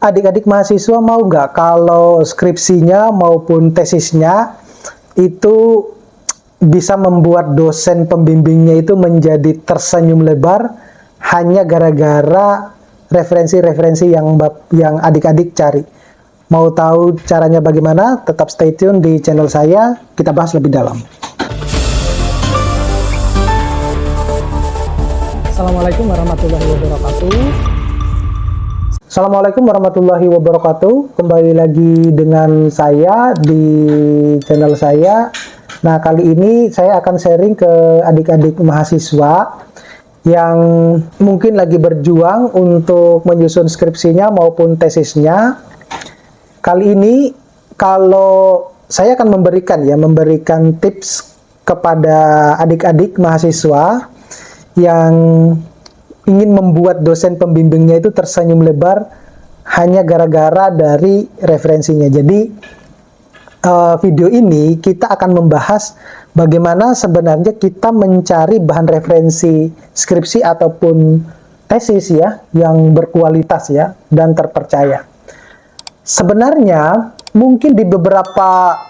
adik-adik mahasiswa mau nggak kalau skripsinya maupun tesisnya itu bisa membuat dosen pembimbingnya itu menjadi tersenyum lebar hanya gara-gara referensi-referensi yang adik-adik cari. Mau tahu caranya bagaimana? Tetap stay tune di channel saya, kita bahas lebih dalam. Assalamualaikum warahmatullahi wabarakatuh. Assalamualaikum warahmatullahi wabarakatuh. Kembali lagi dengan saya di channel saya. Nah, kali ini saya akan sharing ke adik-adik mahasiswa yang mungkin lagi berjuang untuk menyusun skripsinya maupun tesisnya. Kali ini kalau saya akan memberikan tips kepada adik-adik mahasiswa yang ingin membuat dosen pembimbingnya itu tersenyum lebar hanya gara-gara dari referensinya. Jadi video ini kita akan membahas bagaimana sebenarnya kita mencari bahan referensi skripsi ataupun tesis ya yang berkualitas ya dan terpercaya. Sebenarnya mungkin di beberapa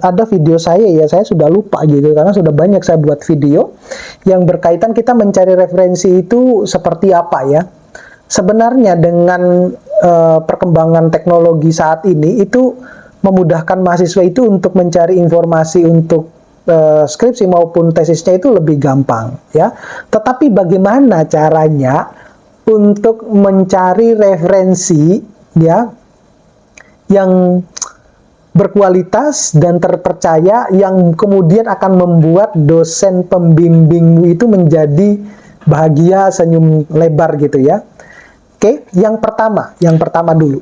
ada video saya sudah lupa gitu karena sudah banyak saya buat video yang berkaitan kita mencari referensi itu seperti apa ya. Sebenarnya dengan perkembangan teknologi saat ini itu memudahkan mahasiswa itu untuk mencari informasi untuk skripsi maupun tesisnya itu lebih gampang ya. Tetapi bagaimana caranya untuk mencari referensi ya yang berkualitas dan terpercaya yang kemudian akan membuat dosen pembimbingmu itu menjadi bahagia senyum lebar gitu ya. Oke, yang pertama dulu.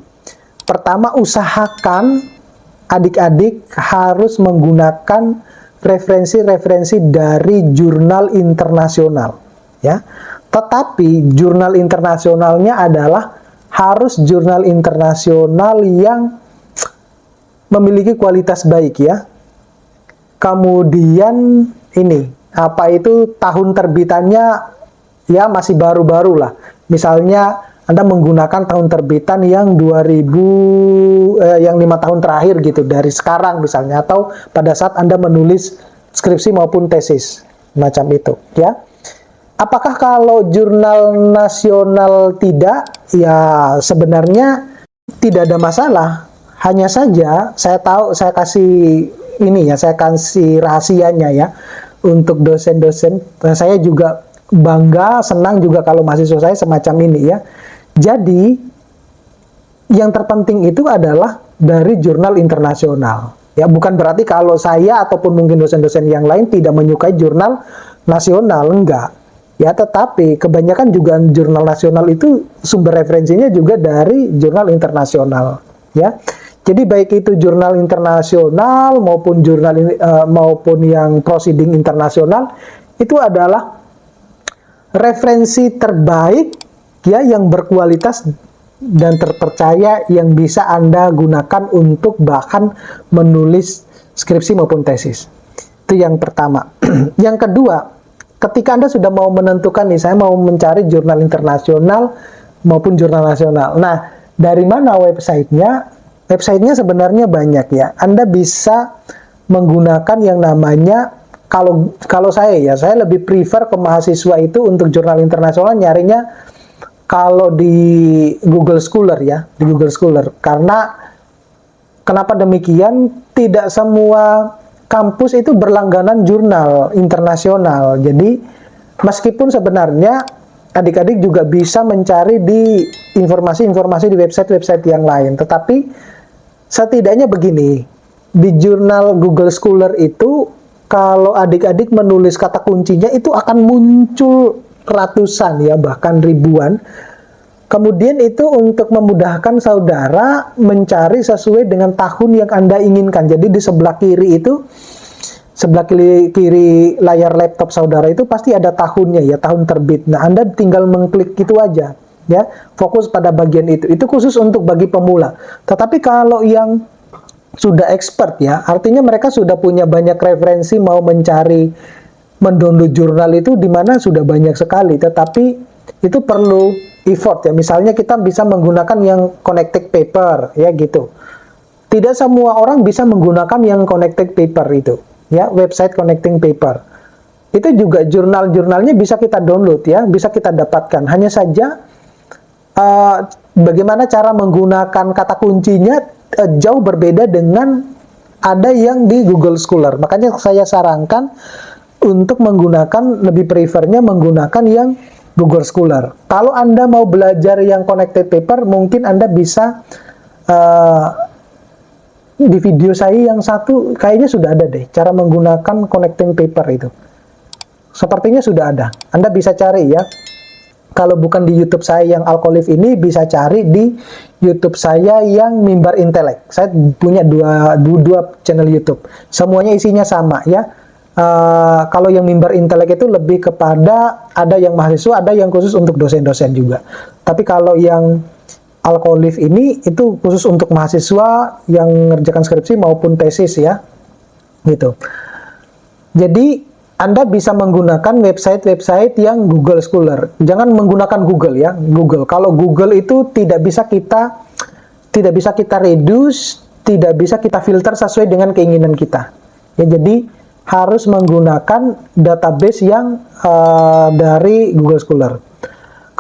Pertama, usahakan adik-adik harus menggunakan referensi-referensi dari jurnal internasional ya. Tetapi jurnal internasionalnya adalah harus jurnal internasional yang memiliki kualitas baik ya. Kemudian ini tahun terbitannya ya masih baru-baru lah. Misalnya Anda menggunakan tahun terbitan yang 5 tahun terakhir gitu dari sekarang misalnya, atau pada saat Anda menulis skripsi maupun tesis macam itu ya. Apakah kalau jurnal nasional tidak? Ya sebenarnya tidak ada masalah. Hanya saja saya kasih rahasianya ya untuk dosen-dosen. Saya juga bangga, senang juga kalau mahasiswa saya semacam ini ya. Jadi yang terpenting itu adalah dari jurnal internasional. Ya, bukan berarti kalau saya ataupun mungkin dosen-dosen yang lain tidak menyukai jurnal nasional, enggak. Ya, tetapi kebanyakan juga jurnal nasional itu sumber referensinya juga dari jurnal internasional ya. Jadi baik itu jurnal internasional maupun maupun yang proceeding internasional itu adalah referensi terbaik ya yang berkualitas dan terpercaya yang bisa Anda gunakan untuk bahkan menulis skripsi maupun tesis. Itu yang pertama. Yang kedua, ketika Anda sudah mau menentukan nih, saya mau mencari jurnal internasional maupun jurnal nasional. Nah, dari mana websitenya? Websitenya sebenarnya banyak ya. Anda bisa menggunakan yang namanya, kalau saya lebih prefer ke mahasiswa itu untuk jurnal internasional nyarinya kalau di Google Scholar ya, di Google Scholar. Karena kenapa demikian? Tidak semua kampus itu berlangganan jurnal internasional. Jadi meskipun sebenarnya adik-adik juga bisa mencari di informasi-informasi di website-website yang lain, tetapi setidaknya begini, di jurnal Google Scholar itu kalau adik-adik menulis kata kuncinya itu akan muncul ratusan ya, bahkan ribuan. Kemudian itu untuk memudahkan saudara mencari sesuai dengan tahun yang Anda inginkan. Jadi di sebelah kiri itu, sebelah kiri layar laptop saudara itu pasti ada tahunnya ya, tahun terbit. Nah, Anda tinggal mengklik itu aja ya, fokus pada bagian itu. Itu khusus untuk bagi pemula. Tetapi kalau yang sudah expert ya, artinya mereka sudah punya banyak referensi mau mencari mendownload jurnal itu di mana sudah banyak sekali, tetapi itu perlu effort ya. Misalnya kita bisa menggunakan yang connected paper ya gitu. Tidak semua orang bisa menggunakan yang connected paper itu ya, website connecting paper. Itu juga jurnal-jurnalnya bisa kita download ya, bisa kita dapatkan. Hanya saja bagaimana cara menggunakan kata kuncinya jauh berbeda dengan ada yang di Google Scholar. Makanya saya sarankan untuk menggunakan, lebih prefernya menggunakan yang Google Scholar. Kalau Anda mau belajar yang connected paper, mungkin Anda bisa di video saya yang satu kayaknya sudah ada deh cara menggunakan connecting paper itu. Sepertinya sudah ada. Anda bisa cari ya. Kalau bukan di YouTube saya yang Alkolif ini, bisa cari di YouTube saya yang Mimbar Intelek. Saya punya dua channel YouTube. Semuanya isinya sama ya. Kalau yang Mimbar Intelek itu lebih kepada ada yang mahasiswa, ada yang khusus untuk dosen-dosen juga. Tapi kalau yang Alkolif ini itu khusus untuk mahasiswa yang mengerjakan skripsi maupun tesis ya. Gitu. Jadi Anda bisa menggunakan website-website yang Google Scholar. Jangan menggunakan Google ya, Google. Kalau Google itu tidak bisa kita reduce, tidak bisa kita filter sesuai dengan keinginan kita. Ya, jadi harus menggunakan database yang dari Google Scholar.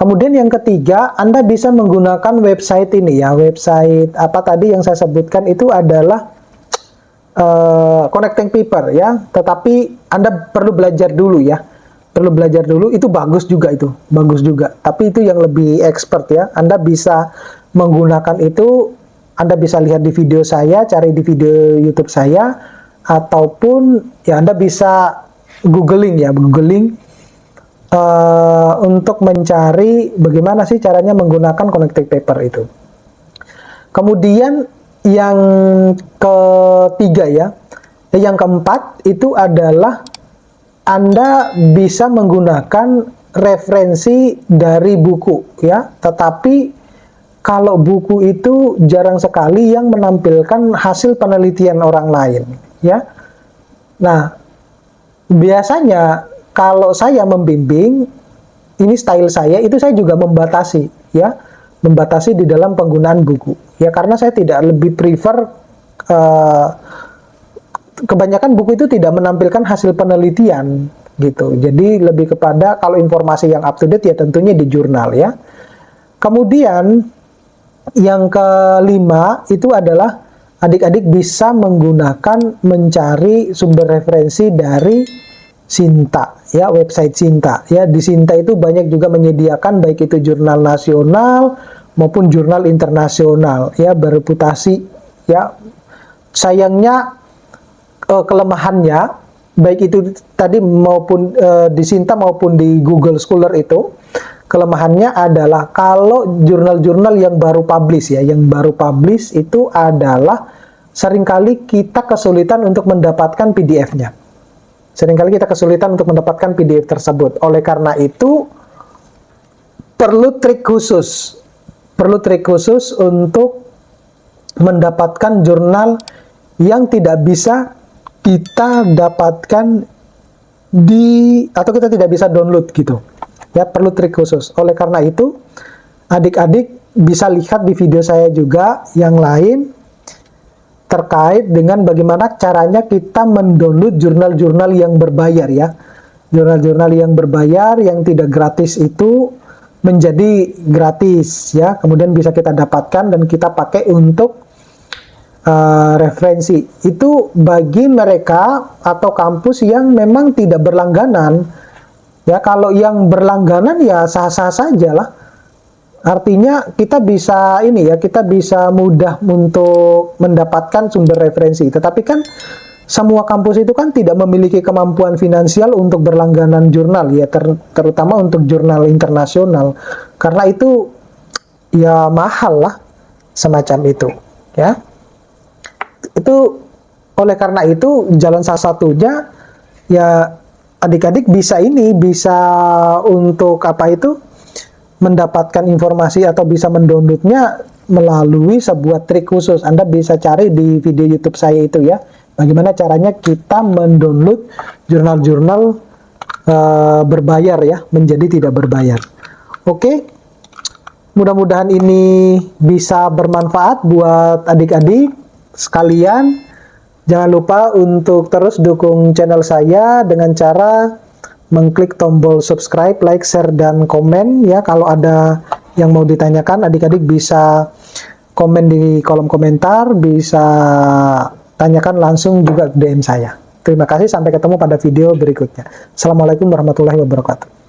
Kemudian yang ketiga, Anda bisa menggunakan website ini ya, website apa tadi yang saya sebutkan itu adalah connecting paper ya, tetapi Anda perlu belajar dulu ya, itu bagus juga, tapi itu yang lebih expert ya. Anda bisa menggunakan itu, Anda bisa lihat di video saya, cari di video YouTube saya, ataupun ya Anda bisa googling untuk mencari bagaimana sih caranya menggunakan connecting paper itu. Kemudian yang ketiga ya, yang keempat itu adalah Anda bisa menggunakan referensi dari buku ya, tetapi kalau buku itu jarang sekali yang menampilkan hasil penelitian orang lain ya. Nah, biasanya kalau saya membimbing, ini style saya, itu saya juga membatasi ya, membatasi di dalam penggunaan buku ya, karena saya tidak lebih prefer kebanyakan buku itu tidak menampilkan hasil penelitian gitu. Jadi lebih kepada kalau informasi yang up to date ya tentunya di jurnal ya. Kemudian yang kelima itu adalah adik-adik bisa menggunakan mencari sumber referensi dari Sinta ya, website Sinta ya. Di Sinta itu banyak juga menyediakan baik itu jurnal nasional maupun jurnal internasional ya, bereputasi ya. Sayangnya kelemahannya baik itu tadi maupun di Sinta maupun di Google Scholar itu, kelemahannya adalah kalau jurnal-jurnal yang baru publish ya, yang baru publish itu adalah seringkali kita kesulitan untuk mendapatkan PDF-nya. Seringkali kita kesulitan untuk mendapatkan PDF tersebut. Oleh karena itu, perlu trik khusus untuk mendapatkan jurnal yang tidak bisa kita dapatkan atau kita tidak bisa download gitu. Ya, perlu trik khusus. Oleh karena itu, adik-adik bisa lihat di video saya juga yang lain terkait dengan bagaimana caranya kita mendownload jurnal-jurnal yang berbayar ya. Jurnal-jurnal yang berbayar yang tidak gratis itu menjadi gratis ya. Kemudian bisa kita dapatkan dan kita pakai untuk referensi. Itu bagi mereka atau kampus yang memang tidak berlangganan. Ya, kalau yang berlangganan ya sah-sah saja lah. Artinya kita bisa kita bisa mudah untuk mendapatkan sumber referensi. Tetapi kan semua kampus itu kan tidak memiliki kemampuan finansial untuk berlangganan jurnal ya, terutama untuk jurnal internasional. Karena itu ya mahal lah semacam itu ya. Itu oleh karena itu jalan salah satunya ya adik-adik bisa untuk mendapatkan informasi atau bisa mendownloadnya melalui sebuah trik khusus. Anda bisa cari di video YouTube saya itu ya, bagaimana caranya kita mendownload jurnal-jurnal berbayar ya menjadi tidak berbayar. Oke, Mudah-mudahan ini bisa bermanfaat buat adik-adik sekalian. Jangan lupa untuk terus dukung channel saya dengan cara mengklik tombol subscribe, like, share, dan komen ya. Kalau ada yang mau ditanyakan, adik-adik bisa komen di kolom komentar, bisa tanyakan langsung juga DM saya. Terima kasih, sampai ketemu pada video berikutnya. Assalamualaikum warahmatullahi wabarakatuh.